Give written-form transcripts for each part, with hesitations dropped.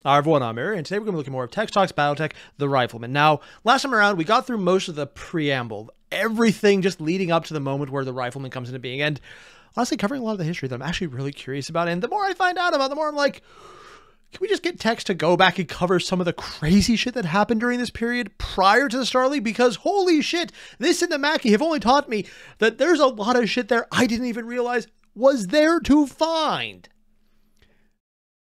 Hi everyone, I'm Mary, and today we're going to be looking more of Tech Talks Battletech, The Rifleman. Now, last time around, we got through most of the preamble, everything just leading up to the moment where The Rifleman comes into being, and honestly, covering a lot of the history that I'm actually really curious about, and the more I find out about, the more I'm like, can we just get Tex to go back and cover some of the crazy shit that happened during this period prior to the Star League? Because holy shit, this and the Mackie have only taught me that there's a lot of shit there I didn't even realize was there to find.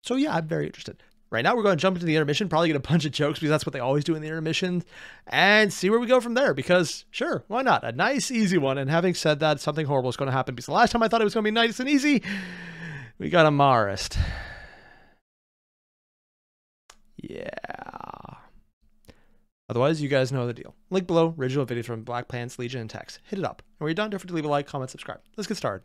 So yeah, I'm very interested. Right now, we're going to jump into the intermission, probably get a bunch of jokes because that's what they always do in the intermission, and see where we go from there because, sure, why not? A nice, easy one. And having said that, something horrible is going to happen because the last time I thought it was going to be nice and easy, we got a Marist. Yeah. Otherwise, you guys know the deal. Link below, original video from Black Pants, Legion, and Tex. Hit it up. And when you're done, don't forget to leave a like, comment, subscribe. Let's get started.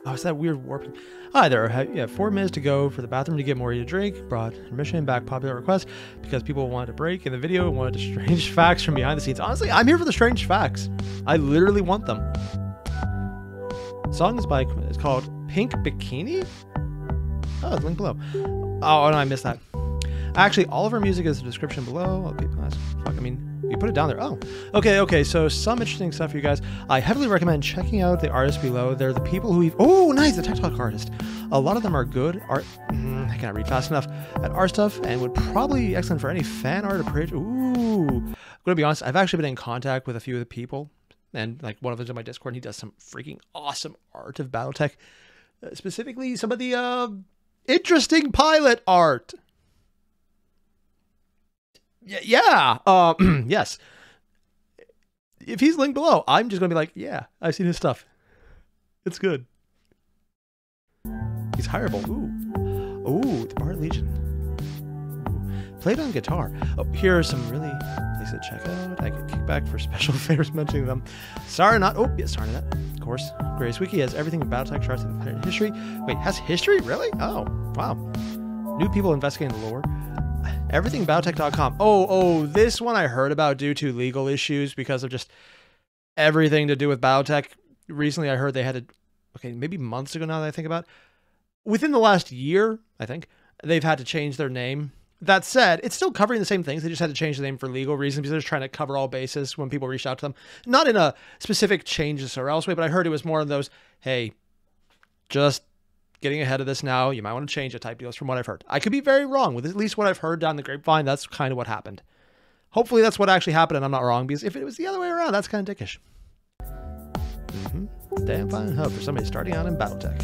Oh, it's that weird warping. Hi there. You have 4 minutes to go for the bathroom to get more to drink. Brought intermission back popular request because people wanted to break in the video and wanted strange facts from behind the scenes. Honestly, I'm here for the strange facts. I literally want them. The song is called Pink Bikini? Oh, it's linked below. Oh, no, I missed that. Actually, all of our music is in the description below. Fuck, I mean, you put it down there. Oh, okay. So some interesting stuff for you guys. I heavily recommend checking out the artists below. They're the people who oh, nice, the Tech Talk artist. A lot of them are good art. I cannot read fast enough at art stuff and would probably be excellent for any fan art approach. Ooh, I'm gonna be honest. I've actually been in contact with a few of the people, and like one of them's in my Discord. And he does some freaking awesome art of BattleTech, specifically some of the interesting pilot art. Yeah. Yes. If he's linked below, I'm just gonna be like, yeah, I've seen his stuff. It's good. He's hireable. Ooh, the Bard Legion. Ooh. Played on guitar. Oh, here are some really places to check out. I get kickback for special favors mentioning them. Sarnaut. Oh, yeah, Sarnaut. Of course. Greatest Wiki has everything in BattleTech charts and history. Wait, has history? Really? Oh, wow. New people investigating the lore. Everything Battletech.com. Oh, this one I heard about due to legal issues because of just everything to do with Battletech. Recently, I heard they had to, okay, maybe months ago now that I think about it. Within the last year, I think, they've had to change their name. That said, it's still covering the same things. They just had to change the name for legal reasons because they're just trying to cover all bases when people reach out to them. Not in a specific changes or else way, but I heard it was more of those, hey, just getting ahead of this now, you might want to change it type deals from what I've heard. I could be very wrong with at least what I've heard down the grapevine. That's kind of what happened. Hopefully that's what actually happened and I'm not wrong, because if it was the other way around, that's kind of dickish. Damn fine hub for somebody starting out in BattleTech.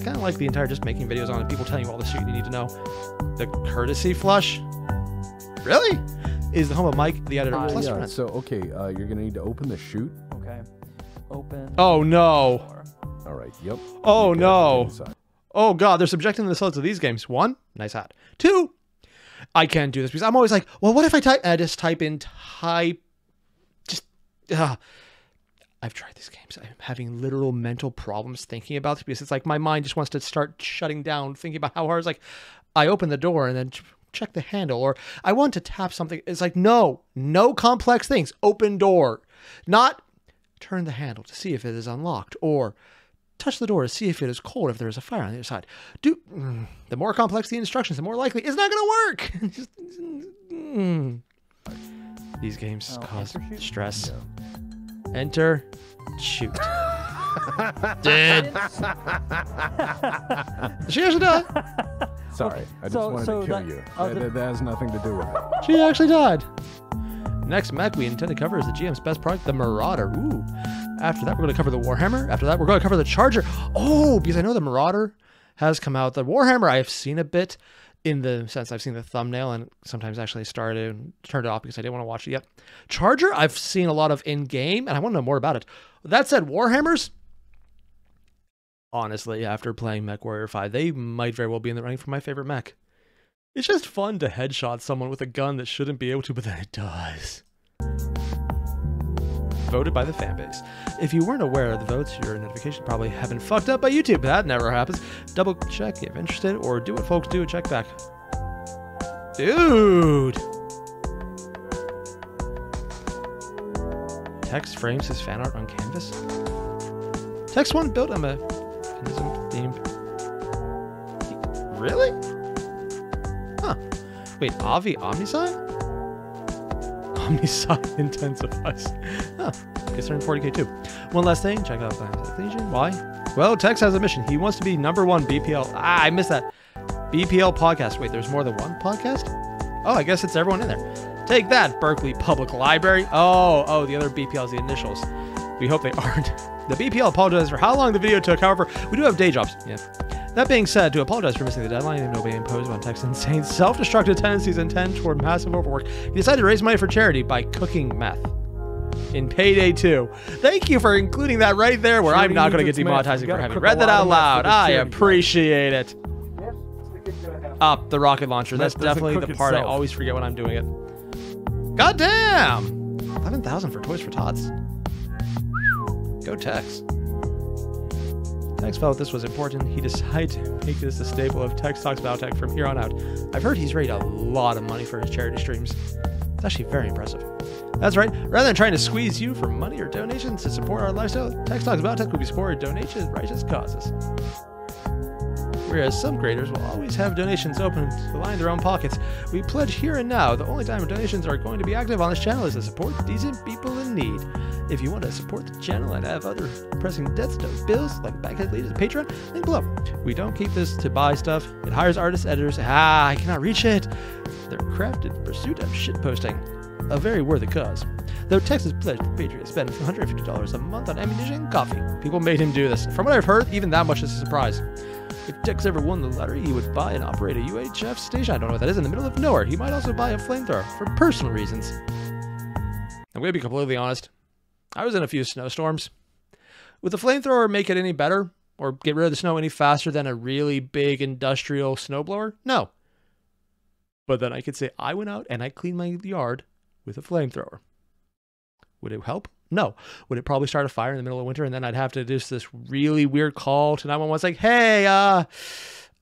Kind of like the entire just making videos on it, people telling you all the shit you need to know. The courtesy flush, really? Is the home of Mike, the editor. Plus friend. So, okay, you're going to need to open the chute. Okay. Open. Oh, no. All right, yep. Oh, no. Oh, God, they're subjecting themselves to these games. 1, nice hat. 2, I can't do this because I'm always like, well, what if I just type in I've tried these games. I'm having literal mental problems thinking about this because it's like my mind just wants to start shutting down, thinking about how hard it's like I open the door and then check the handle, or I want to tap something. It's like, no complex things. Open door, not turn the handle to see if it is unlocked, or touch the door to see if it is cold, if there is a fire on the other side. The more complex the instructions, the more likely it's not going to work. These games cause stress. Yeah. Enter, shoot. Dead. She actually died. Sorry, I just wanted to kill you. That has nothing to do with it. She actually died. Next mech we intend to cover is the GM's best product, the Marauder. Ooh. After that, we're going to cover the Warhammer. After that, we're going to cover the Charger. Oh, because I know the Marauder has come out. The Warhammer, I've seen a bit in the sense I've seen the thumbnail and sometimes actually started and turned it off because I didn't want to watch it yet. Charger, I've seen a lot of in-game, and I want to know more about it. That said, Warhammers, honestly, after playing MechWarrior 5, they might very well be in the running for my favorite mech. It's just fun to headshot someone with a gun that shouldn't be able to, but then it does. Voted by the fanbase. If you weren't aware of the votes, your notification probably have been fucked up by YouTube. That never happens. Double check if interested, or do what folks do and check back. Dude! Tex frames his fan art on canvas. Text one built on a theme. Really? Huh. Wait, Avi Omnisci? Omnisci intensifies. Huh. Guess they're in 40k too. One last thing, check out Legion. Why? Well, Tex has a mission. He wants to be #1 BPL. Ah, I missed that. BPL podcast. Wait, there's more than one podcast? Oh, I guess it's everyone in there. Take that, Berkeley Public Library. Oh, the other BPL is the initials. We hope they aren't. The BPL apologizes for how long the video took. However, we do have day jobs. Yeah. That being said, to apologize for missing the deadline and nobody imposed on Tex's insane self-destructive tendencies and tend toward massive overwork, he decided to raise money for charity by cooking meth. In Payday 2. Thank you for including that right there where I'm not going to get demonetized for having read that out loud. I appreciate it. Up the rocket launcher. That's definitely the part I always forget when I'm doing it. God damn! 11,000 for Toys for Tots. Go Tex. Tex felt this was important. He decided to make this a staple of Tex Talks About Tech from here on out. I've heard he's raised a lot of money for his charity streams. It's actually very impressive. That's right. Rather than trying to squeeze you for money or donations to support our lifestyle, Tex Talks About Tech will be supported donations, righteous causes. Whereas some creators will always have donations open to line their own pockets, we pledge here and now the only time donations are going to be active on this channel is to support decent people in need. If you want to support the channel and have other pressing debts to bills like Backhead Leaders and Patreon, link below. We don't keep this to buy stuff. It hires artists, editors. I cannot reach it. They're crafted in pursuit of shitposting. A very worthy cause. Though Texas pledged the Patriot spend $150 a month on ammunition and coffee. People made him do this. From what I've heard, even that much is a surprise. If Tex ever won the lottery, he would buy and operate a UHF station. I don't know what that is, in the middle of nowhere. He might also buy a flamethrower for personal reasons. I'm going to be completely honest. I was in a few snowstorms. Would the flamethrower make it any better or get rid of the snow any faster than a really big industrial snowblower? No. But then I could say I went out and I cleaned my yard with a flamethrower. Would it help? No. Would it probably start a fire in the middle of winter and then I'd have to do this really weird call to 911? It's like, hey,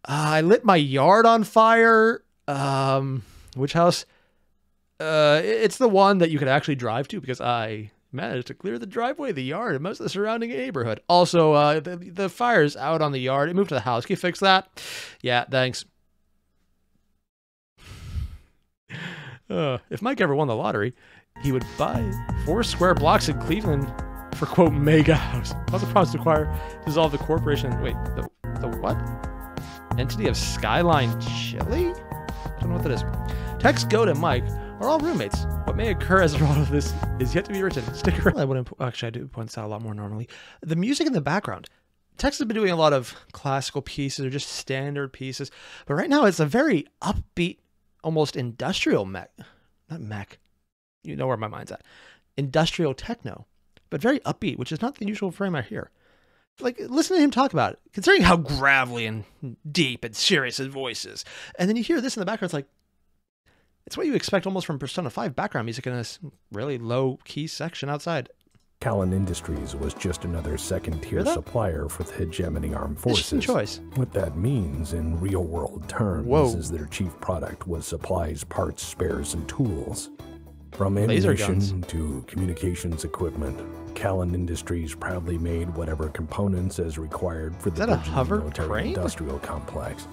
I lit my yard on fire. Which house? It's the one that you could actually drive to because I managed to clear the driveway, the yard, and most of the surrounding neighborhood. Also, the fire's out on the yard. It moved to the house. Can you fix that? Yeah, thanks. If Mike ever won the lottery, he would buy 4 square blocks in Cleveland for, quote, mega house. Also promised to dissolve the corporation. Wait, the what? Entity of Skyline Chili? I don't know what that is. Tex, Goat, and Mike are all roommates. What may occur as a result of this is yet to be written. Stick around. Actually, I do point this out a lot more normally. The music in the background. Tex has been doing a lot of classical pieces or just standard pieces, but right now it's a very upbeat, almost industrial mech. Not mech. You know where my mind's at. Industrial techno, but very upbeat, which is not the usual frame I hear. Like, listen to him talk about it, considering how gravelly and deep and serious his voice is. And then you hear this in the background, it's like, it's what you expect almost from Persona 5 background music in a really low-key section outside. Callan Industries was just another second-tier supplier for the hegemony armed forces. Interesting choice. What that means in real-world terms is their chief product was supplies, parts, spares, and tools. From ammunition to communications equipment, Callan Industries proudly made whatever components as required for the military-industrial complex.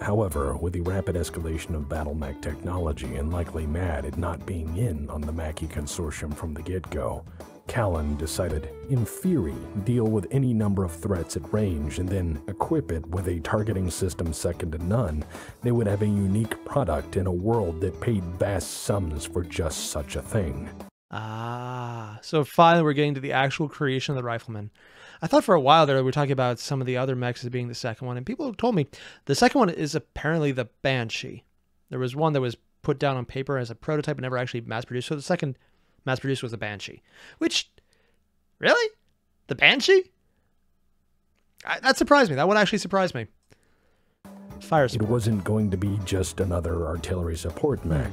However, with the rapid escalation of battle mech technology and likely mad at not being in on the Mackie consortium from the get-go, Callan decided, in theory, deal with any number of threats at range and then equip it with a targeting system second to none. They would have a unique product in a world that paid vast sums for just such a thing. Ah, so finally we're getting to the actual creation of the Rifleman. I thought for a while there we were talking about some of the other mechs as being the second one, and people told me the second one is apparently the Banshee. There was one that was put down on paper as a prototype and never actually mass-produced, so the second mass-produced was the Banshee. Which, really? The Banshee? That surprised me. That would actually surprise me. Fire support. It wasn't going to be just another artillery support mech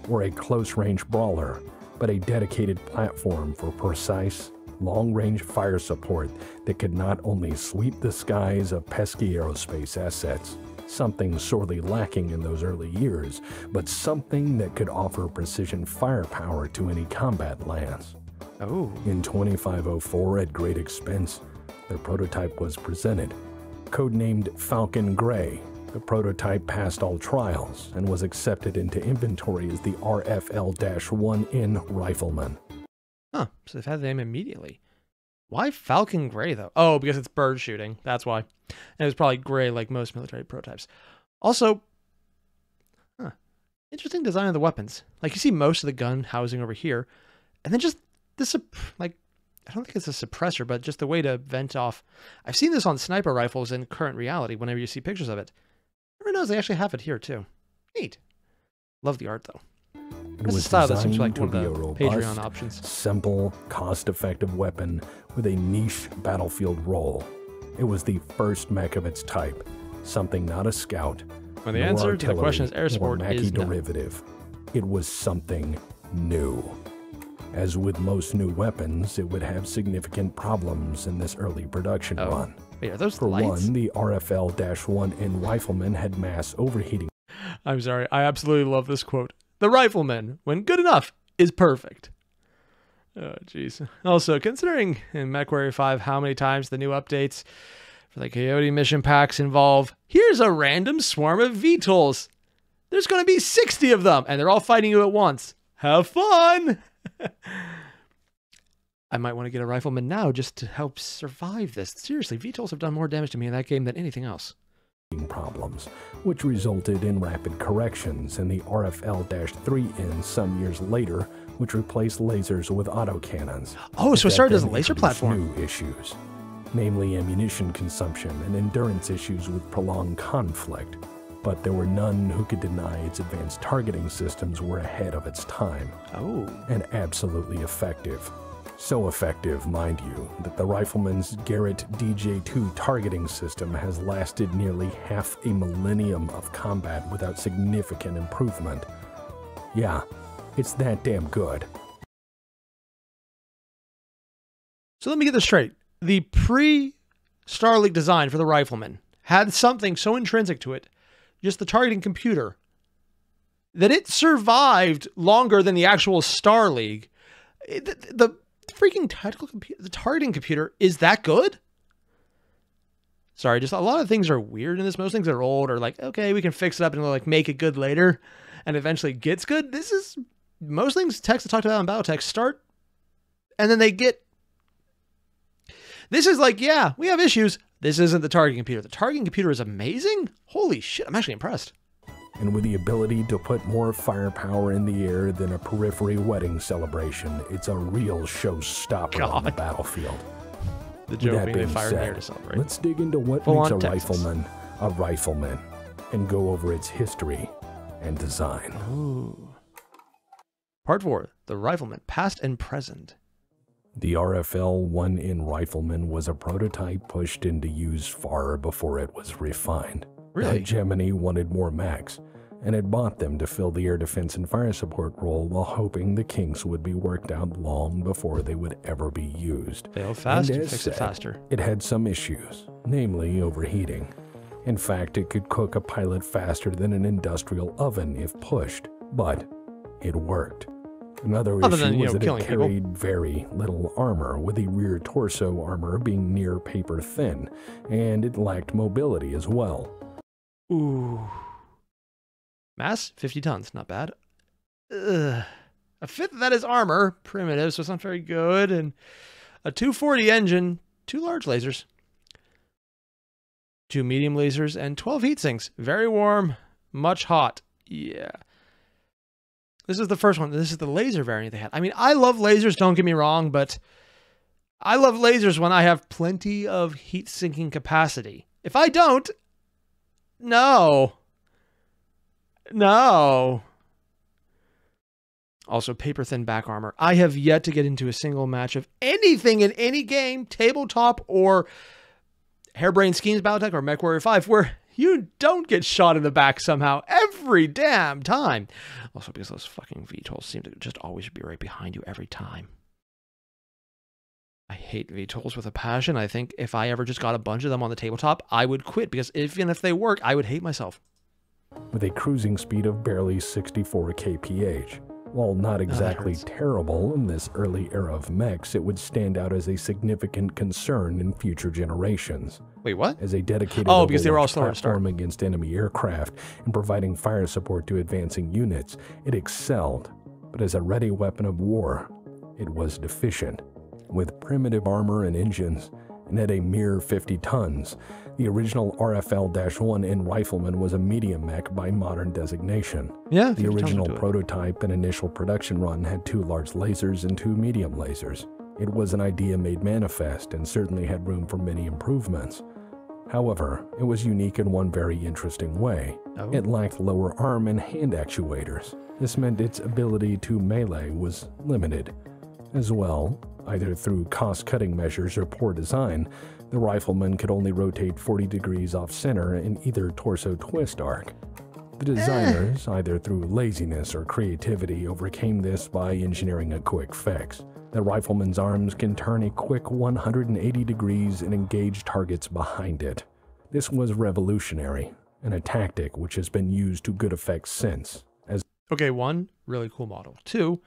or a close-range brawler, but a dedicated platform for precise, long-range fire support that could not only sweep the skies of pesky aerospace assets, something sorely lacking in those early years, but something that could offer precision firepower to any combat lance. Oh. In 2504, at great expense, their prototype was presented. Codenamed Falcon Gray, the prototype passed all trials and was accepted into inventory as the RFL-1N Rifleman. Huh, so they've had the name immediately. Why Falcon Gray, though? Oh, because it's bird shooting. That's why. And it was probably gray like most military prototypes. Also, interesting design of the weapons. Like, you see most of the gun housing over here, and then just this, like, I don't think it's a suppressor, but just the way to vent off. I've seen this on sniper rifles in current reality whenever you see pictures of it. Everyone knows they actually have it here, too. Neat. Love the art, though. It was style that seems like to one be of a the robust, Patreon options. simple, cost-effective weapon with a niche battlefield role. It was the first mech of its type, something not a scout, Well, the answer to the question is air support is no. derivative. It was something new. As with most new weapons, it would have significant problems in this early production run. Wait, are those For lights? one, the RFL-1N Rifleman had mass overheating. I'm sorry, I absolutely love this quote. The rifleman, when good enough, is perfect. Oh, jeez. Also, considering in MechWarrior 5 how many times the new updates for the Coyote mission packs involve, here's a random swarm of VTOLs. There's going to be 60 of them, and they're all fighting you at once. Have fun! I might want to get a rifleman now just to help survive this. Seriously, VTOLs have done more damage to me in that game than anything else. Problems, which resulted in rapid corrections in the RFL-3N some years later, which replaced lasers with autocannons. Oh, so it started as a laser platform. New issues, namely ammunition consumption and endurance issues with prolonged conflict, but there were none who could deny its advanced targeting systems were ahead of its time. Oh. And absolutely effective. So effective, mind you, that the Rifleman's Garrett DJ-2 targeting system has lasted nearly half a millennium of combat without significant improvement. Yeah, it's that damn good. So let me get this straight. The pre-Star League design for the Rifleman had something so intrinsic to it, just the targeting computer, that it survived longer than the actual Star League. The freaking the targeting computer is that good? Sorry, just a lot of things are weird in this. Most things are old or like, okay, we can fix it up and like make it good later and eventually gets good. This is most things Tex talked about in Battletech start and then they get. This is like, yeah, we have issues. This isn't the targeting computer. The targeting computer is amazing. Holy shit, I'm actually impressed. And with the ability to put more firepower in the air than a periphery wedding celebration, it's a real showstopper on the battlefield. The joke being they fired in the air to celebrate. Let's dig into what makes a rifleman, and go over its history and design. Ooh. Part 4, the Rifleman, past and present. The RFL-1N Rifleman was a prototype pushed into use far before it was refined. Really? Gemini wanted more mechs, and had bought them to fill the air defense and fire support role while hoping the kinks would be worked out long before they would ever be used. Fail fast and fix it faster. It had some issues, namely overheating. In fact, it could cook a pilot faster than an industrial oven if pushed, but it worked. Another issue was that it carried very little armor, with the rear torso armor being near paper thin, and it lacked mobility as well. Ooh. Mass, 50 tons, not bad. Ugh. A fifth of that is armor, primitive, so it's not very good, and a 240 engine, 2 large lasers, 2 medium lasers, and 12 heat sinks. Very warm, much hot. Yeah. This is the first one. This is the laser variant they had. I mean, I love lasers, don't get me wrong, but I love lasers when I have plenty of heat sinking capacity. If I don't, no. Also, paper thin back armor. I have yet to get into a single match of anything in any game, tabletop or Harebrained Schemes Battletech or MechWarrior 5, where you don't get shot in the back somehow every damn time. Also, because those fucking VTOLs seem to just always be right behind you every time. I hate VTOLs with a passion. I think if I ever just got a bunch of them on the tabletop, I would quit because even if they work, I would hate myself. With a cruising speed of barely 64 kph, While not exactly terrible in this early era of mechs, it would stand out as a significant concern in future generations. Wait, what? As a dedicated because they were all slower to start. platform against enemy aircraft and providing fire support to advancing units, it excelled. But as a ready weapon of war, it was deficient. With primitive armor and engines, and at a mere 50 tons, the original RFL-1N Rifleman was a medium mech by modern designation. Yeah, the original prototype and initial production run had 2 large lasers and 2 medium lasers. It was an idea made manifest and certainly had room for many improvements. However, it was unique in one very interesting way. It lacked lower arm and hand actuators. This meant its ability to melee was limited. As well, either through cost-cutting measures or poor design, the Rifleman could only rotate 40 degrees off-center in either torso twist arc. The designers, either through laziness or creativity, overcame this by engineering a quick fix. The Rifleman's arms can turn a quick 180 degrees and engage targets behind it. This was revolutionary, and a tactic which has been used to good effect since. Okay, 1, really cool model. 2,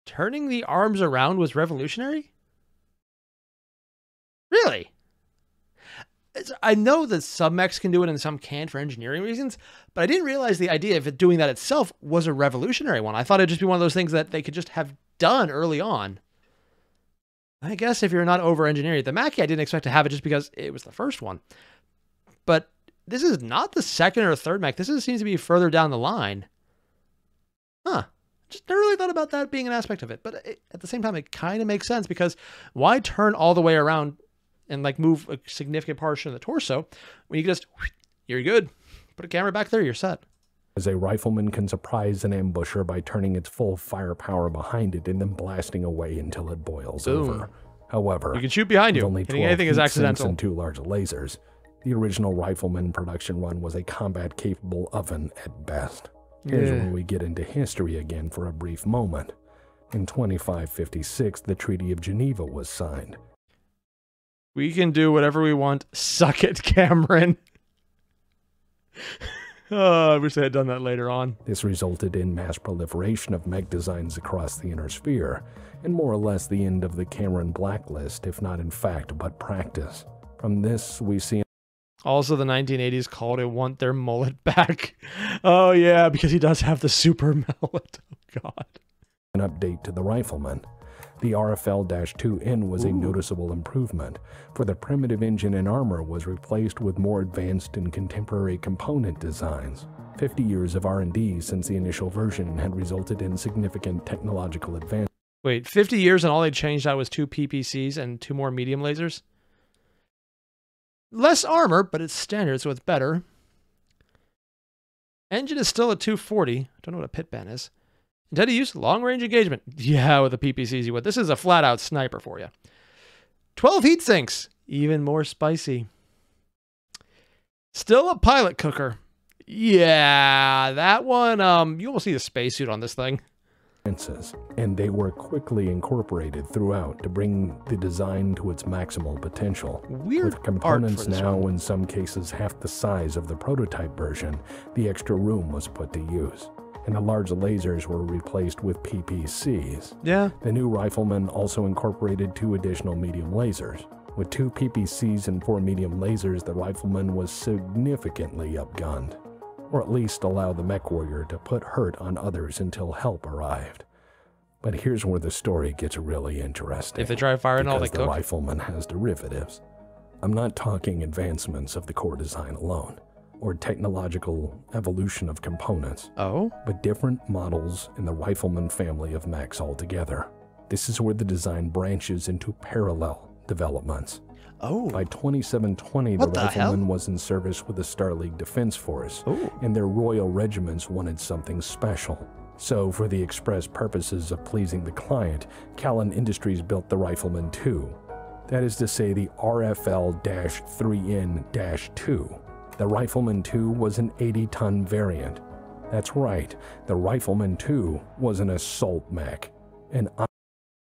turning the arms around was revolutionary? Really? I know that some mechs can do it and some can't for engineering reasons, but I didn't realize the idea of it doing that itself was a revolutionary one. I thought it'd just be one of those things that they could just have done early on. I guess if you're not over-engineering the Mackie, I didn't expect to have it just because it was the first one. But this is not the second or third mech. This seems to be further down the line. Huh. Just never really thought about that being an aspect of it. But at the same time, it kind of makes sense because why turn all the way around and like move a significant portion of the torso when you can just, you're good. Put a camera back there, you're set. As a Rifleman can surprise an ambusher by turning its full firepower behind it and then blasting away until it boils over. However, you can shoot behind you. Only Hitting anything is accidental. And 2 large lasers. The original Rifleman production run was a combat-capable oven at best. Here's where we get into history again for a brief moment. In 2556, the Treaty of Geneva was signed. We can do whatever we want. Suck it, Cameron. Oh, I wish I had done that later on. This resulted in mass proliferation of mech designs across the inner sphere, and more or less the end of the Cameron blacklist, if not in fact, but practice. From this, we see... Also, the 1980s called it want their mullet back. Oh, yeah, because he does have the super mullet. Oh, God. An update to the Rifleman. The RFL-2N was a noticeable improvement, for the primitive engine and armor was replaced with more advanced and contemporary component designs. 50 years of R&D since the initial version had resulted in significant technological advances. Wait, 50 years and all they changed out was 2 PPCs and 2 more medium lasers? Less armor, but it's standard, so it's better. Engine is still at 240. I don't know what a pit ban is. Intended use, long-range engagement. Yeah, with the PPCs you would. This is a flat-out sniper for you. 12 heat sinks. Even more spicy. Still a pilot cooker. Yeah, that one, you almost see the spacesuit on this thing. And they were quickly incorporated throughout to bring the design to its maximal potential. Weird with components now in some cases half the size of the prototype version, the extra room was put to use. And the large lasers were replaced with PPCs. Yeah. The new Rifleman also incorporated 2 additional medium lasers. With 2 PPCs and 4 medium lasers, the Rifleman was significantly upgunned, or at least allowed the mech warrior to put hurt on others until help arrived. But here's where the story gets really interesting. If they try firing all they cook? The Rifleman has derivatives. I'm not talking advancements of the core design alone, or technological evolution of components, but different models in the Rifleman family of mechs altogether. This is where the design branches into parallel developments. By 2720, the Rifleman was in service with the Star League Defense Force, and their royal regiments wanted something special. So, for the express purposes of pleasing the client, Callan Industries built the Rifleman 2. That is to say, the RFL-3N-2. The Rifleman 2 was an 80-ton variant. That's right, the Rifleman 2 was an assault mech.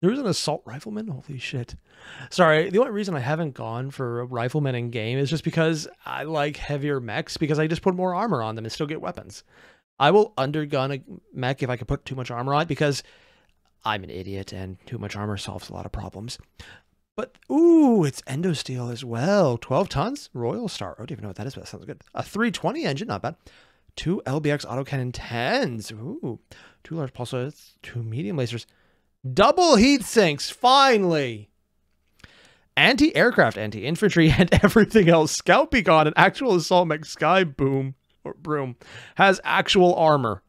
There was an assault rifleman? Holy shit. Sorry, the only reason I haven't gone for a rifleman in game is just because I like heavier mechs because I just put more armor on them and still get weapons. I will undergun a mech if I can put too much armor on it, because I'm an idiot and too much armor solves a lot of problems. But, ooh, it's Endosteel as well. 12 tons? Royal Star. I don't even know what that is, but that sounds good. A 320 engine, not bad. 2 LBX autocannon 10s. Ooh. 2 large pulsars, 2 medium lasers. Double heat sinks, finally! Anti-aircraft, anti-infantry, and everything else. Scout Beacon, an actual assault mech Sky Boom, or Broom, has actual armor.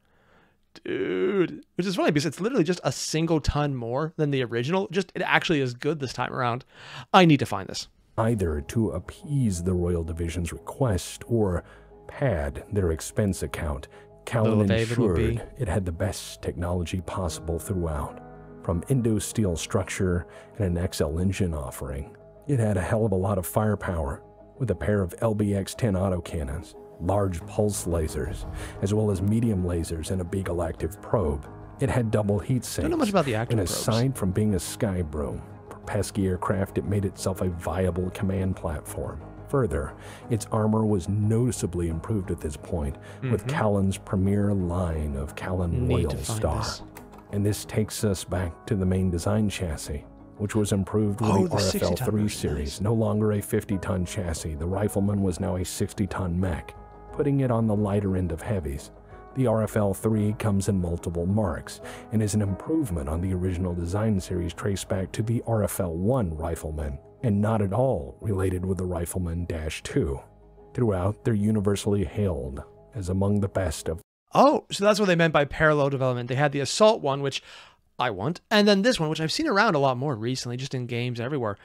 Dude. Which is funny, because it's literally just a single ton more than the original. Just, it actually is good this time around. I need to find this. Either to appease the Royal Division's request or pad their expense account, Callan ensured it had the best technology possible throughout. From Endosteel structure and an XL engine offering, it had a hell of a lot of firepower, with a pair of LBX-10 autocannons, large pulse lasers, as well as medium lasers and a Beagle active probe. It had double heat sinks. Don't know much about the active and probes. Aside from being a Sky Broom, for pesky aircraft, it made itself a viable command platform. Further, its armor was noticeably improved at this point, with Callan's premier line of Callan Royal Star. And this takes us back to the main design chassis, which was improved with the RFL-3 series. No longer a 50-ton chassis, the Rifleman was now a 60-ton mech, putting it on the lighter end of heavies. The RFL-3 comes in multiple marks, and is an improvement on the original design series traced back to the RFL-1 Rifleman, and not at all related with the Rifleman-2. Throughout, they're universally hailed as among the best of. Oh, so that's what they meant by parallel development. They had the Assault one, which I want, and then this one, which I've seen around a lot more recently, just in games everywhere.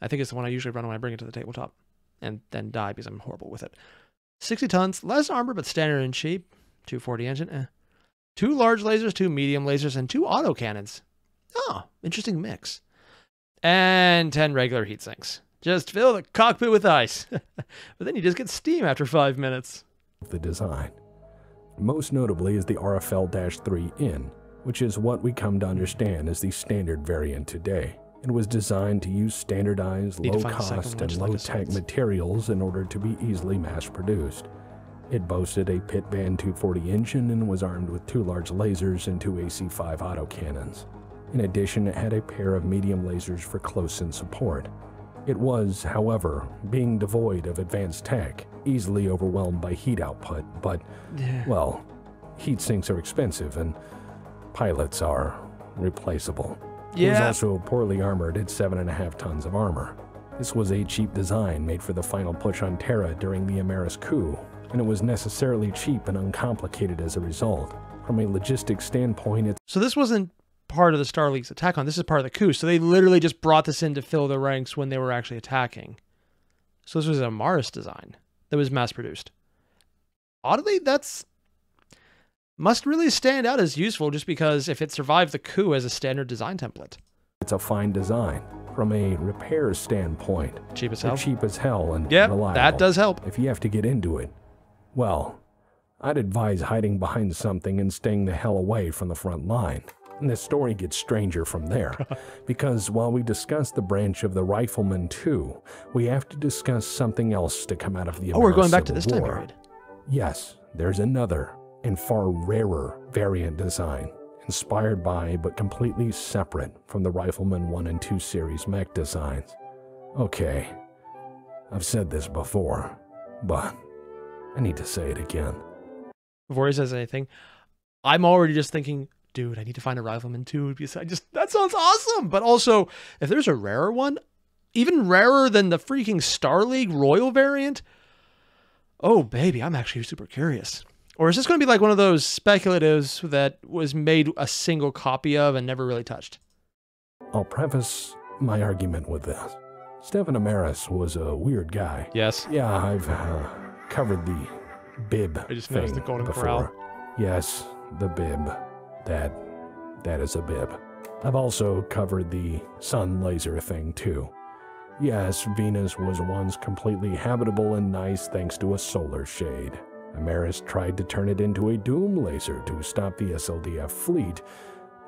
I think it's the one I usually run when I bring it to the tabletop, and then die because I'm horrible with it. 60 tons, less armor, but standard and cheap. 240 engine, 2 large lasers, 2 medium lasers, and 2 autocannons. Oh, interesting mix. And 10 regular heat sinks. Just fill the cockpit with ice. But then you just get steam after 5 minutes. The design. Most notably is the RFL-3N, which is what we come to understand as the standard variant today. It was designed to use standardized, low-cost, and low-tech materials in order to be easily mass-produced. It boasted a Pitman 240 engine and was armed with 2 large lasers and 2 AC-5 autocannons. In addition, it had a pair of medium lasers for close-in support. It was, however, being devoid of advanced tech, easily overwhelmed by heat output, but, well, heat sinks are expensive and pilots are replaceable. It was also poorly armored at 7.5 tons of armor. This was a cheap design made for the final push on Terra during the Amaris coup, and it was necessarily cheap and uncomplicated as a result. From a logistics standpoint, So this wasn't part of the Star League's attack on, this is part of the coup, so they literally just brought this in to fill the ranks when they were actually attacking. So this was a Amaris design that was mass-produced. Oddly, that's must really stand out as useful just because if it survived the coup as a standard design template. It's a fine design. From a repair standpoint, cheap as hell. Cheap as hell and reliable. That does help. If you have to get into it, well, I'd advise hiding behind something and staying the hell away from the front line. And the story gets stranger from there, because while we discuss the branch of the Rifleman 2, we have to discuss something else to come out of the American we're going back to Civil this time War. period. Yes, there's another and far rarer variant design, inspired by but completely separate from the Rifleman 1 and 2 series mech designs. Okay, I've said this before, but I need to say it again. Before he says anything, I'm already just thinking, dude, I need to find a Rifleman 2 because that sounds awesome. But also, if there's a rarer one, even rarer than the freaking Star League Royal variant, oh baby, I'm actually super curious. Or is this going to be like one of those speculatives that was made a single copy of and never really touched? I'll preface my argument with this. Stephen Amaris was a weird guy. Yes. Yeah, I've covered the bib I just thing noticed the Golden before. Corral. Yes, the bib. That is a bib. I've also covered the sun laser thing too. Yes, Venus was once completely habitable and nice thanks to a solar shade. Amaris tried to turn it into a doom laser to stop the SLDF fleet,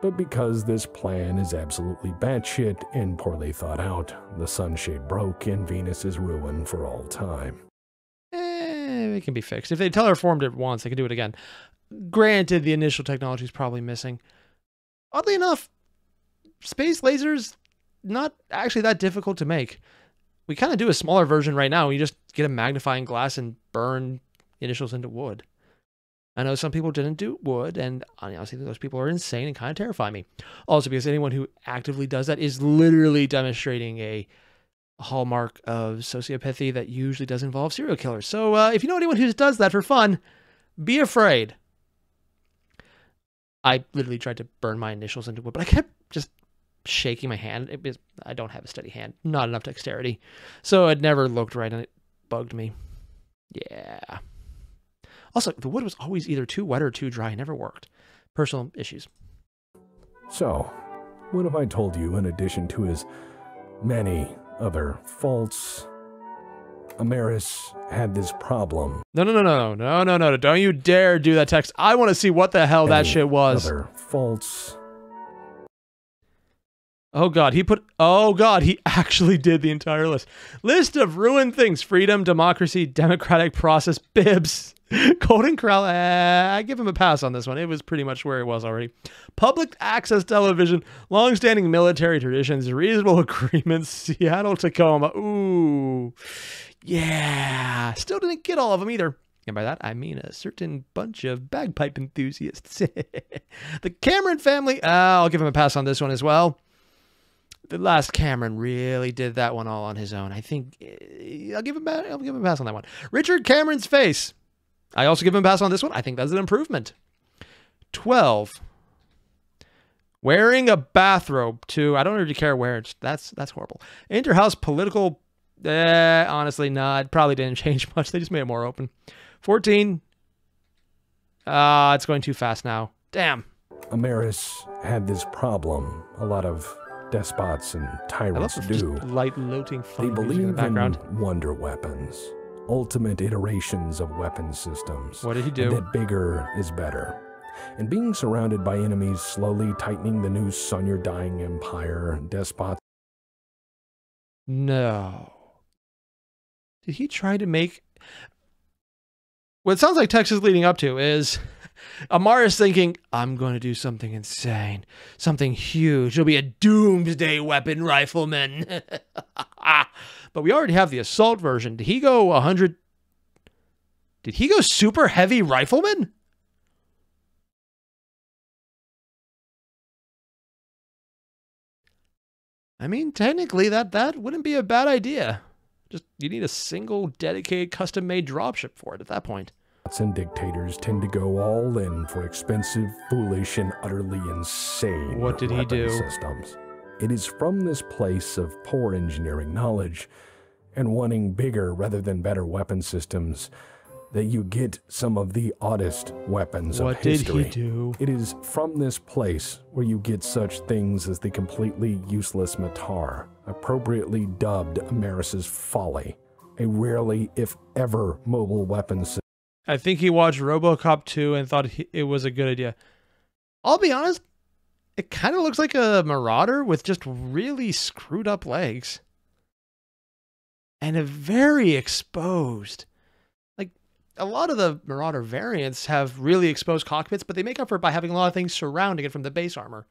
but because this plan is absolutely batshit and poorly thought out, the sunshade broke and Venus is ruined for all time. It can be fixed. If they teleformed it once, they can do it again. Granted, the initial technology is probably missing. Oddly enough, space lasers, not actually that difficult to make. We kind of do a smaller version right now. You just get a magnifying glass and burn initials into wood. I know some people didn't do wood, and honestly, those people are insane and kind of terrify me. Also, because anyone who actively does that is literally demonstrating a hallmark of sociopathy that usually does involve serial killers. So if you know anyone who just does that for fun, be afraid. I literally tried to burn my initials into wood, but I kept just shaking my hand. I don't have a steady hand, not enough dexterity. So it never looked right, and it bugged me. Yeah. Also, the wood was always either too wet or too dry. It never worked. Personal issues. So, what if I told you, in addition to his many other faults, Amaris had this problem? No. Don't you dare do that text. I want to see what the hell that shit was. Other faults. Oh God, he actually did the entire list. List of ruined things: freedom, democracy, democratic process, bibs, Golden Corral. I give him a pass on this one. It was pretty much where it was already. Public access television, long-standing military traditions, reasonable agreements, Seattle, Tacoma. Ooh, yeah. Still didn't get all of them either. And by that, I mean a certain bunch of bagpipe enthusiasts. The Cameron family. I'll give him a pass on this one as well. The last Cameron really did that one all on his own. I think I'll give him a pass on that one. Richard Cameron's face. I also give him a pass on this one. I think that's an improvement. 12. Wearing a bathrobe too. I don't really care where. That's horrible. Interhouse political. Honestly, no. It probably didn't change much. They just made it more open. 14. It's going too fast now. Damn. Amaris had this problem. A lot of despots and tyrants do. Light looting. They believe in the background. Wonder weapons, ultimate iterations of weapon systems. What did he do? And that bigger is better. And being surrounded by enemies slowly tightening the noose on your dying empire, despots. No. Did he try to make... What it sounds like Tex is leading up to is Amaris thinking, I'm going to do something insane, something huge. It'll be a doomsday weapon rifleman. But we already have the assault version. Did he go 100? Did he go super heavy rifleman? I mean, technically that wouldn't be a bad idea. Just, you need a single dedicated custom-made dropship for it at that point. And dictators tend to go all in for expensive, foolish, and utterly insane What did he do? Systems. It is from this place of poor engineering knowledge and wanting bigger rather than better weapon systems that you get some of the oddest weapons of history. What did he do? It is from this place where you get such things as the completely useless Matar, appropriately dubbed Amaris's Folly, a rarely, if ever, mobile weapon system. I think he watched RoboCop 2 and thought it was a good idea. I'll be honest, it kind of looks like a Marauder with just really screwed up legs. And a very exposed. Like, a lot of the Marauder variants have really exposed cockpits, but they make up for it by having a lot of things surrounding it from the base armor.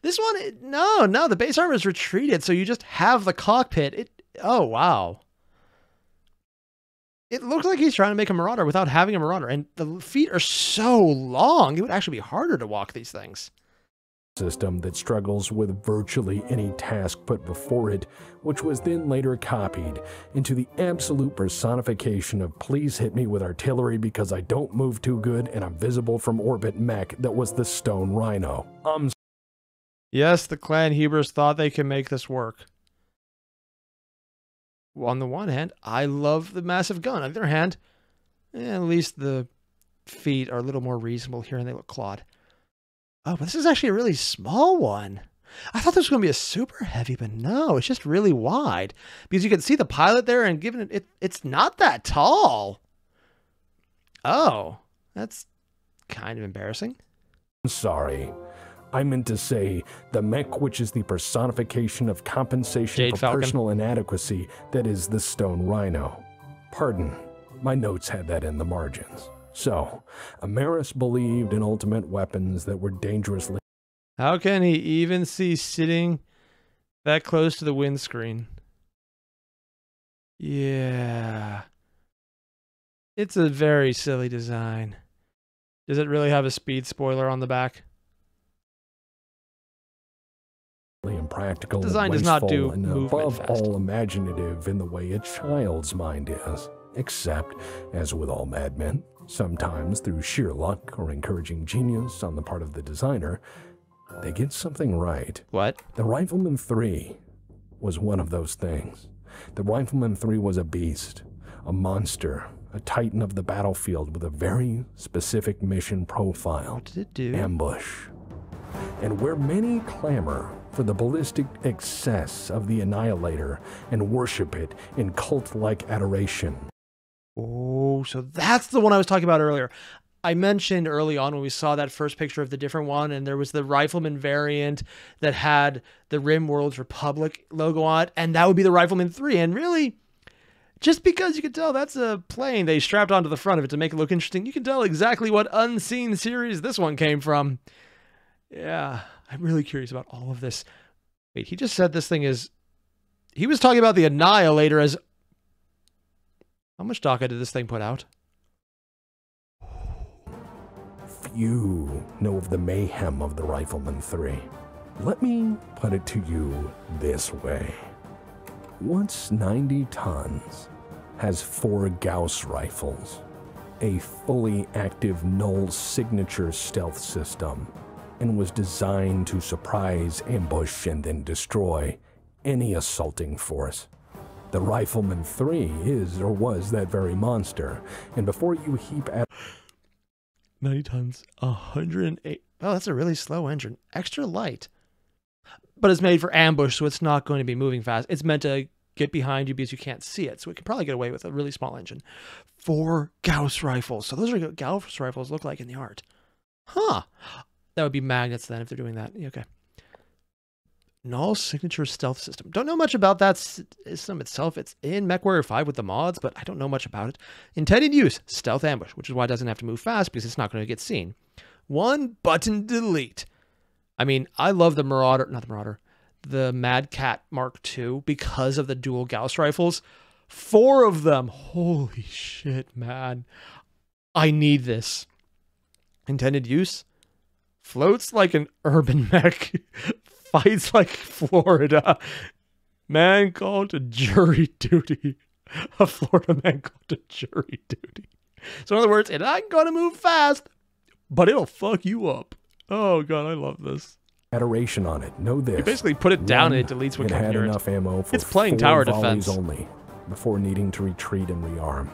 This one, no, the base armor is retreated, so you just have the cockpit. Oh, wow. It looks like he's trying to make a Marauder without having a Marauder, and the feet are so long, it would actually be harder to walk these things. System that struggles with virtually any task put before it, which was then later copied into the absolute personification of please hit me with artillery because I don't move too good and I'm visible from orbit mech that was the Stone Rhino. Yes, the Clan Hebrews thought they could make this work. On the one hand, I love the massive gun. On the other hand, at least the feet are a little more reasonable here and they look clawed. Oh, but this is actually a really small one. I thought this was going to be a super heavy, but no, it's just really wide. Because you can see the pilot there and given it's not that tall. Oh, that's kind of embarrassing. Sorry. I meant to say the mech, which is the personification of compensation Jade for Falcon. Personal inadequacy, that is the Stone Rhino. Pardon, my notes had that in the margins. So, Amaris believed in ultimate weapons that were dangerously... How can he even see sitting that close to the windscreen? Yeah. It's a very silly design. Does it really have a speed spoiler on the back? Impractical, design does not do and above all imaginative in the way a child's mind is. Except, as with all madmen, sometimes through sheer luck or encouraging genius on the part of the designer, they get something right. What? The Rifleman 3 was one of those things. The Rifleman 3 was a beast, a monster, a titan of the battlefield with a very specific mission profile. What did it do? Ambush. And where many clamor for the ballistic excess of the Annihilator and worship it in cult-like adoration. Oh, so that's the one I was talking about earlier. I mentioned early on when we saw that first picture of the different one, and there was the Rifleman variant that had the RimWorld's Republic logo on it, and that would be the Rifleman 3. And really, just because you can tell that's a plane they strapped onto the front of it to make it look interesting, you can tell exactly what Unseen series this one came from. Yeah, I'm really curious about all of this. Wait, he just said this thing is... He was talking about the Annihilator as... How much DACA did this thing put out? Few know of the mayhem of the Rifleman 3. Let me put it to you this way. Once 90 tons has 4 Gauss rifles, a fully active null signature stealth system, and was designed to surprise, ambush, and then destroy any assaulting force. The Rifleman 3 is or was that very monster, and before you heap at 90 tons, 108. Oh, that's a really slow engine. Extra light. But it's made for ambush, so it's not going to be moving fast. It's meant to get behind you because you can't see it, so it can probably get away with a really small engine. 4 Gauss rifles. So those are what Gauss rifles look like in the art. Huh. That would be magnets then if they're doing that. Okay. Null signature stealth system. Don't know much about that system itself. It's in MechWarrior 5 with the mods, but I don't know much about it. Intended use, stealth ambush, which is why it doesn't have to move fast because it's not going to get seen. 1 button delete. I mean, I love the Marauder, not the Marauder, the Mad Cat Mark II because of the dual Gauss rifles. 4 of them. Holy shit, man. I need this. Intended use, floats like an urban mech. Fights like Florida. Man called to jury duty. A Florida man called to jury duty. So in other words, it ain't gonna move fast, but it'll fuck you up. Oh god, I love this. Adoration on it. Know this. You basically put it down and it deletes what comes near it. Enough ammo for it's playing tower defense only before needing to retreat and rearm.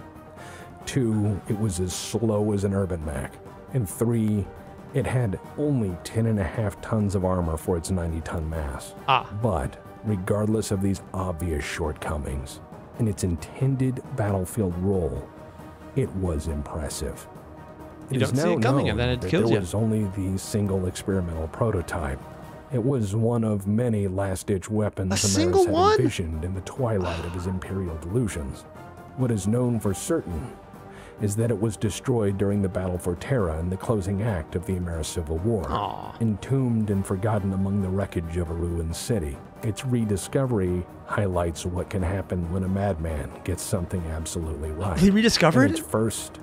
2, it was as slow as an urban mech. And 3, it had only 10.5 tons of armor for its 90-ton mass. But regardless of these obvious shortcomings and its intended battlefield role, it was impressive. You don't see it coming and then it kills you. There was only the single experimental prototype. It was one of many last-ditch weapons Amaris had envisioned in the twilight of his Imperial delusions. What is known for certain is that it was destroyed during the battle for Terra in the closing act of the Amaris Civil War, entombed and forgotten among the wreckage of a ruined city. Its rediscovery highlights what can happen when a madman gets something absolutely right. He rediscovered its first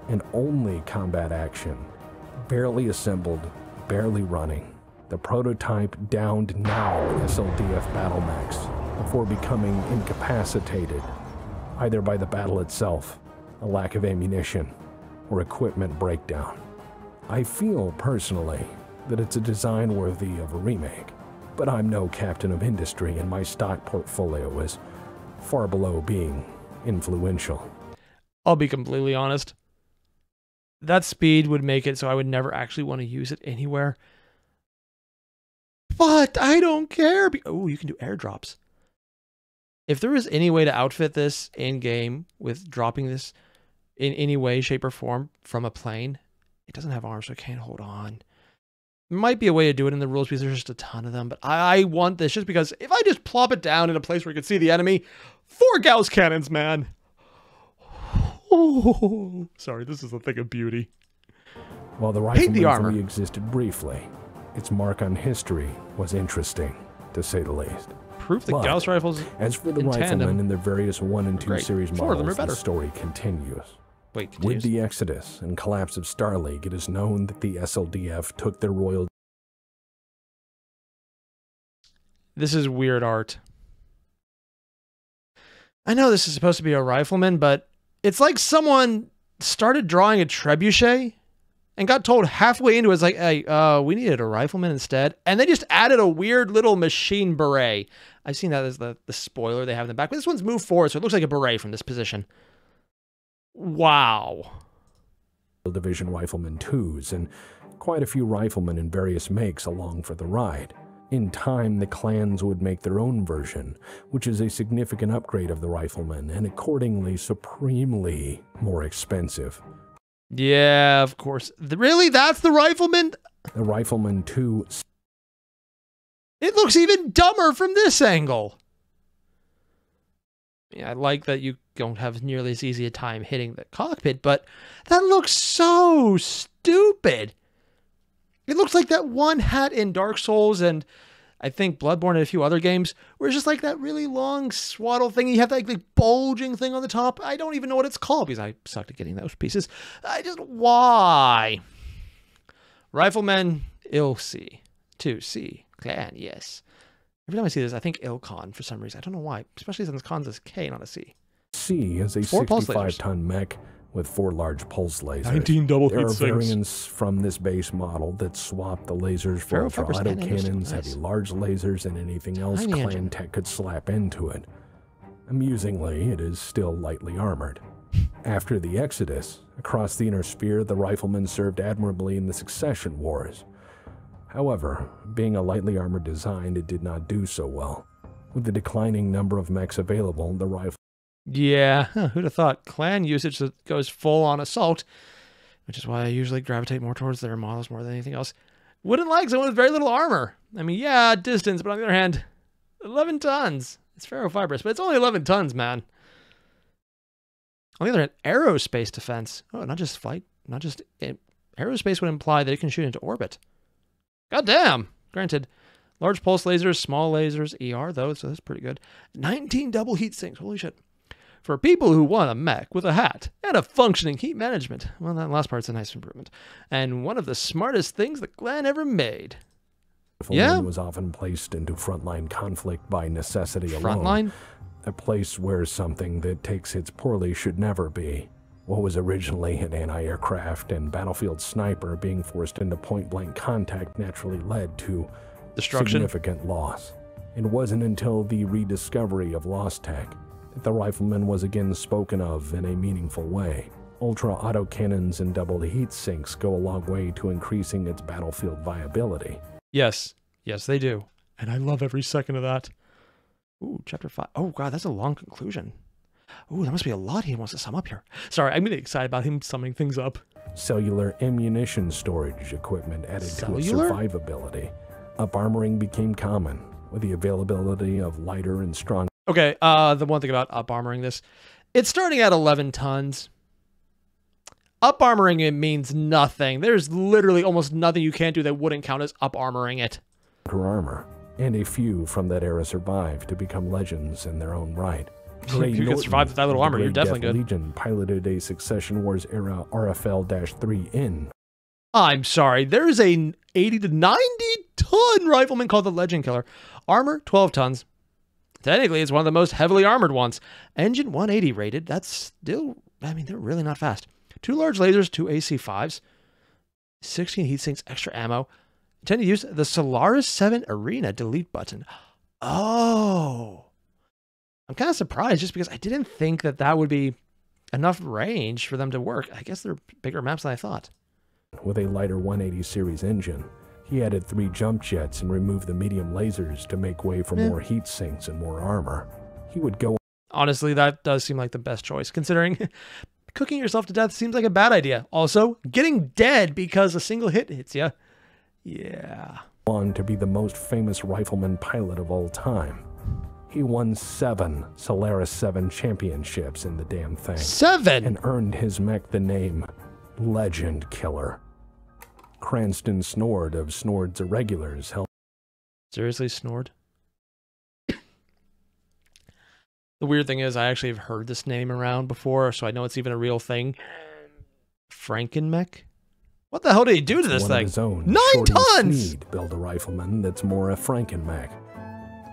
and only combat action, barely assembled, barely running. The prototype downed 9 SLDF battle mechs before becoming incapacitated, either by the battle itself, a lack of ammunition, or equipment breakdown. I feel, personally, that it's a design worthy of a remake, but I'm no captain of industry and my stock portfolio is far below being influential. I'll be completely honest. That speed would make it so I would never actually want to use it anywhere. But I don't care. Oh, you can do airdrops. If there was any way to outfit this in-game with dropping this in any way, shape, or form from a plane, it doesn't have arms, so it can't hold on. There might be a way to do it in the rules because there's just a ton of them, but I want this just because if I just plop it down in a place where you can see the enemy, 4 Gauss cannons, man. Oh, sorry, this is a thing of beauty. While the rifleman only existed briefly, its mark on history was interesting, to say the least. Proof that Gauss rifles as for the riflemen and their various 1 and 2 series models, the story continues. With the exodus and collapse of Star League, it is known that the SLDF took their royal... This is weird art. I know this is supposed to be a rifleman, but it's like someone started drawing a trebuchet and got told halfway into it, it's like, hey, we needed a rifleman instead. And they just added a weird little machine beret. I've seen that as the spoiler they have in the back. But this one's moved forward, so it looks like a beret from this position. Wow. Division Rifleman 2s and quite a few riflemen in various makes along for the ride. In time, the clans would make their own version, which is a significant upgrade of the rifleman and accordingly supremely more expensive. Yeah, of course. Really? That's the rifleman? The Rifleman 2... It looks even dumber from this angle. Yeah, I like that you don't have nearly as easy a time hitting the cockpit, but that looks so stupid. It looks like that one hat in Dark Souls and I think Bloodborne and a few other games where it's just like that really long swaddle thing. You have that like bulging thing on the top. I don't even know what it's called because I sucked at getting those pieces. Why? Rifleman Ilse. 2C. Clan, yes. Every time I see this, I think Ilcon for some reason. I don't know why, especially since Con's is K, not a C. C is a 65-ton mech with 4 large pulse lasers. 19 double there heat are sinks. Variants from this base model that swap the lasers for ultra-auto cannons, heavy large lasers, and anything else clan tech could slap into it. Amusingly, it is still lightly armored. After the Exodus, across the inner sphere, the riflemen served admirably in the Succession Wars. However, being a lightly armored design, it did not do so well. With the declining number of mechs available, the rifle... Yeah, who'd have thought? Clan usage that goes full on assault, which is why I usually gravitate more towards their models more than anything else. Wouldn't like someone with very little armor. I mean, yeah, distance, but on the other hand, 11 tons. It's ferrofibrous, but it's only 11 tons, man. On the other hand, aerospace defense. Oh, not just flight, not just... Aerospace would imply that it can shoot into orbit. God damn! Granted, large pulse lasers, small lasers, ER though, so that's pretty good. 19 double heat sinks, holy shit. For people who want a mech with a hat and a functioning heat management. Well, that last part's a nice improvement. And one of the smartest things that Clan ever made. Yeah? Was often placed into frontline conflict by necessity alone. Frontline? A place where something that takes hits poorly should never be. What was originally an anti-aircraft and battlefield sniper being forced into point-blank contact naturally led to destruction, significant loss. It wasn't until the rediscovery of Lost Tech that the rifleman was again spoken of in a meaningful way. Ultra-auto cannons and double heat sinks go a long way to increasing its battlefield viability. Yes, yes they do. And I love every second of that. Ooh, chapter 5. Oh god, that's a long conclusion. Ooh, there must be a lot he wants to sum up here. Sorry, I'm really excited about him summing things up. Cellular ammunition storage equipment added to its survivability. Up-armoring became common, with the availability of lighter and strong... Okay, the one thing about up-armoring this, it's starting at 11 tons. Up-armoring it means nothing. There's literally almost nothing you can't do that wouldn't count as up-armoring it. Armor, and a few from that era survived to become legends in their own right. If you can survive with that little armor, you're definitely good. Legion piloted a Succession Wars era RFL-3N. I'm sorry, there's a 80 to 90 ton rifleman called the Legend Killer. Armor, 12 tons. Technically, it's one of the most heavily armored ones. Engine 180 rated. That's still, I mean, they're really not fast. 2 large lasers, 2 AC-5s, 16 heat sinks, extra ammo. Intend to use the Solaris 7 Arena delete button. Oh. I'm kind of surprised just because I didn't think that that would be enough range for them to work. I guess they're bigger maps than I thought. With a lighter 180 series engine, he added 3 jump jets and removed the medium lasers to make way for more heat sinks and more armor. He would go... Honestly, that does seem like the best choice, considering cooking yourself to death seems like a bad idea. Also, getting dead because a single hit hits you. Yeah. On to be the most famous rifleman pilot of all time. He won 7 Solaris 7 championships in the damn thing. 7? And earned his mech the name Legend Killer. Cranston Snord of Snord's Irregulars helped. Seriously, Snord? The weird thing is, I actually have heard this name around before, so I know it's even a real thing. Frankenmech? What the hell did he do to this thing? His own, 9 Shorty tons! Sneed built a rifleman that's more a Frankenmech.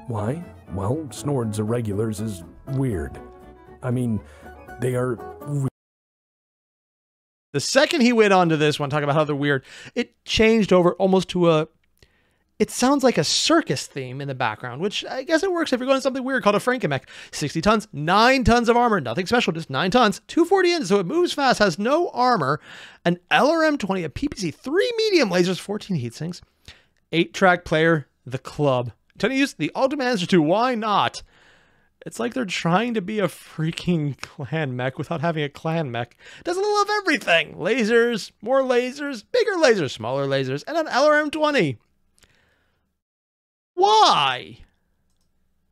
Why? Well, Snord's Irregulars is weird. I mean, they are... The second he went on to this one, talking about how they're weird, it changed over almost to a... It sounds like a circus theme in the background, which I guess it works if you're going to something weird called a Frankenmech. 60 tons, 9 tons of armor, nothing special, just 9 tons, 240 inches, so it moves fast, has no armor, an LRM-20, a PPC, 3 medium lasers, 14 heat sinks, 8-track player, the club. To use the ultimate answer to why not? It's like they're trying to be a freaking clan mech without having a clan mech. Does a little of everything. Lasers, more lasers, bigger lasers, smaller lasers, and an LRM-20. Why?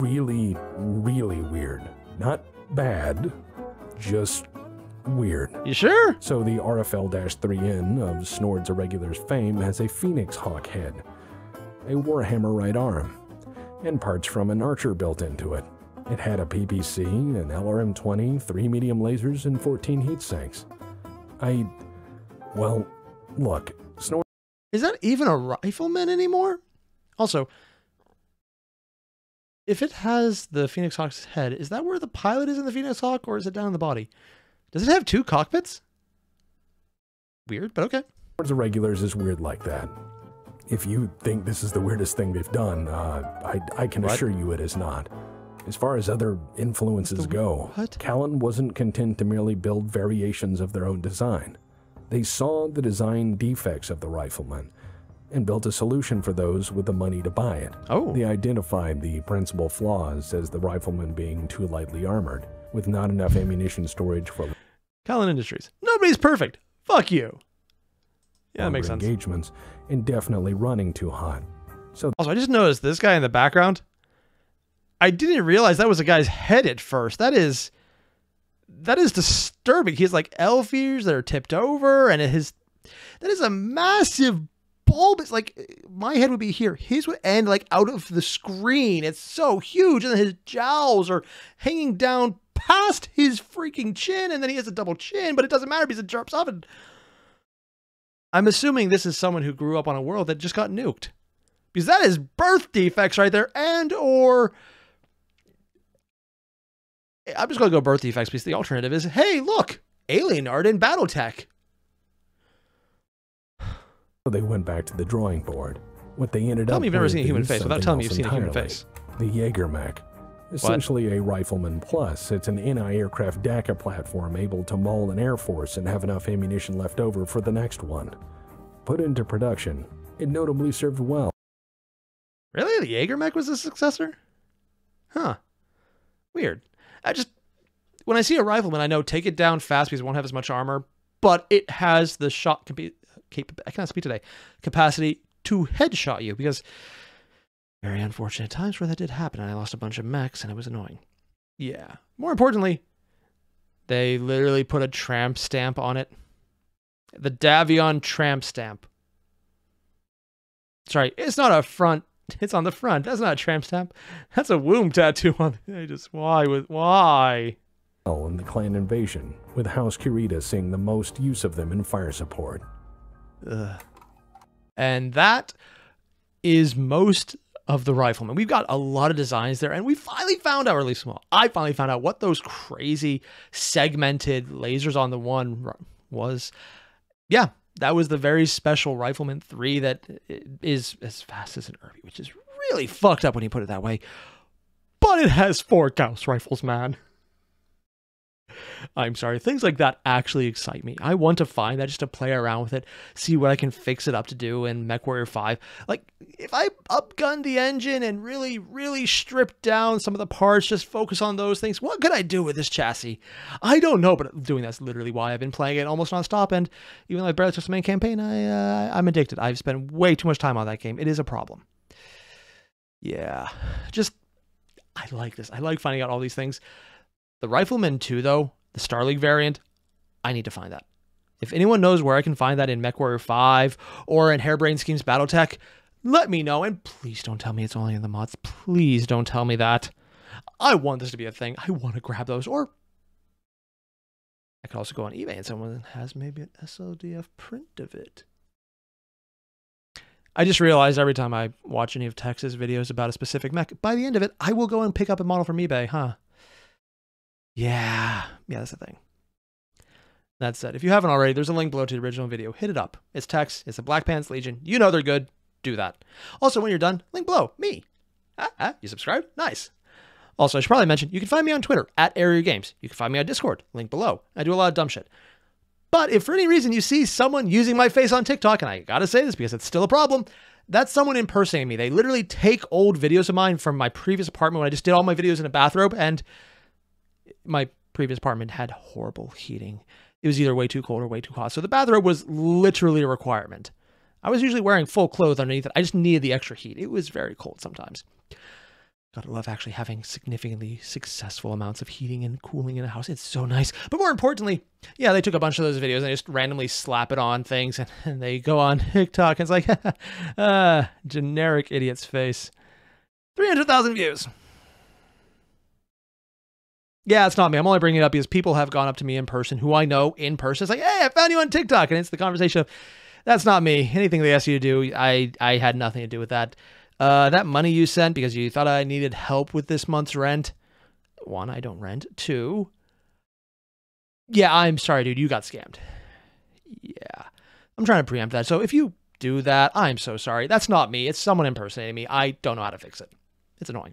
Really, really weird. Not bad, just weird. You sure? So the RFL-3N of Snord's Irregulars fame has a Phoenix Hawk head, a Warhammer right arm, and parts from an Archer built into it. It had a PPC, an LRM-20, 3 medium lasers, and 14 heat sinks. Well, look, Snord... Is that even a rifleman anymore? Also, if it has the Phoenix Hawk's head, is that where the pilot is in the Phoenix Hawk, or is it down in the body? Does it have 2 cockpits? Weird, but okay. Snord's Irregulars is weird like that. If you think this is the weirdest thing they've done, I can assure you it is not. As far as other influences go, Callan wasn't content to merely build variations of their own design. They saw the design defects of the rifleman and built a solution for those with the money to buy it. Oh. They identified the principal flaws as the rifleman being too lightly armored, with not enough ammunition storage for Callan Industries. Nobody's perfect. Fuck you. Yeah, that makes sense. Engagements, and definitely running too hot. So also, I just noticed this guy in the background. I didn't realize that was a guy's head at first. That is disturbing. He has like elf ears that are tipped over, and that is a massive bulb. It's like my head would be here. His would end like out of the screen. It's so huge, and then his jowls are hanging down past his freaking chin, and then he has a double chin, but it doesn't matter because it drops off. And I'm assuming this is someone who grew up on a world that just got nuked, because that is birth defects right there, and or I'm just going to go birth defects because the alternative is, hey, look, alien art in Battletech. They went back to the drawing board. What they ended up with... Tell me you've never seen a human face without telling me you've seen a human face. The Jaegermech. Essentially a Rifleman Plus. It's an anti-aircraft DACA platform able to maul an Air Force and have enough ammunition left over for the next one. Put into production, it notably served well. Really? The Jaegermech was the successor? Huh. Weird. When I see a rifleman, I know take it down fast because it won't have as much armor, but it has the shot I cannot speak today. Capacity to headshot you, because very unfortunate times where that did happen, and I lost a bunch of mechs, and it was annoying. Yeah. More importantly, they literally put a tramp stamp on it. The Davion tramp stamp. Sorry, it's not a front. It's on the front. That's not a tramp stamp. That's a womb tattoo on it. Why? Oh, in the clan invasion, with House Kirita seeing the most use of them in fire support. Ugh. And that is most of the riflemen. We've got a lot of designs there, and we finally found out, or at least I finally found out what those crazy segmented lasers on the one was. Yeah, that was the very special Rifleman 3 that is as fast as an Irby, which is really fucked up when you put it that way. But it has 4 Gauss rifles, man. I'm sorry, things like that actually excite me. I want to find that just to play around with it, see what I can fix it up to do in MechWarrior 5. Like, if I upgunned the engine and really, really stripped down some of the parts, just focus on those things, what could I do with this chassis? I don't know, but doing that's literally why I've been playing it almost non-stop, and even though I barely touched the main campaign, I'm addicted. I've spent way too much time on that game. It is a problem. Yeah, just... I like this. I like finding out all these things. The Rifleman 2, though, the Star League variant, I need to find that. If anyone knows where I can find that in MechWarrior 5 or in Harebrained Schemes Battletech, let me know. And please don't tell me it's only in the mods. Please don't tell me that. I want this to be a thing. I want to grab those. Or I could also go on eBay and someone has maybe an SLDF print of it. I just realized every time I watch any of Tex's videos about a specific mech, by the end of it, I will go and pick up a model from eBay, huh? Yeah, that's the thing. That said, if you haven't already, there's a link below to the original video. Hit it up. It's Tex. It's the Black Pants Legion. You know they're good. Do that. Also, when you're done, link below. Me. You subscribed? Nice. Also, I should probably mention, you can find me on Twitter, @AreaGames. You can find me on Discord. Link below. I do a lot of dumb shit. But if for any reason you see someone using my face on TikTok, and I gotta say this because it's still a problem, that's someone impersonating me. They literally take old videos of mine from my previous apartment when I just did all my videos in a bathrobe, and my previous apartment had horrible heating. It was either way too cold or way too hot. So the bathrobe was literally a requirement. I was usually wearing full clothes underneath it. I just needed the extra heat. It was very cold sometimes. Gotta love actually having significantly successful amounts of heating and cooling in a house. It's so nice. But more importantly, yeah, they took a bunch of those videos and they just randomly slap it on things and they go on TikTok and it's like, generic idiot's face. 300,000 views. Yeah, it's not me. I'm only bringing it up because people have gone up to me in person who I know in person. It's like, hey, I found you on TikTok. And it's the conversation of, that's not me. Anything they ask you to do, I had nothing to do with that. That money you sent because you thought I needed help with this month's rent. 1, I don't rent. 2, yeah, I'm sorry, dude. You got scammed. Yeah, I'm trying to preempt that. So if you do that, I'm so sorry. That's not me. It's someone impersonating me. I don't know how to fix it. It's annoying.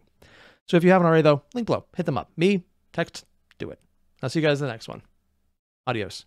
So if you haven't already, though, link below. Hit them up. Me, text, do it. I'll see you guys in the next one. Adios.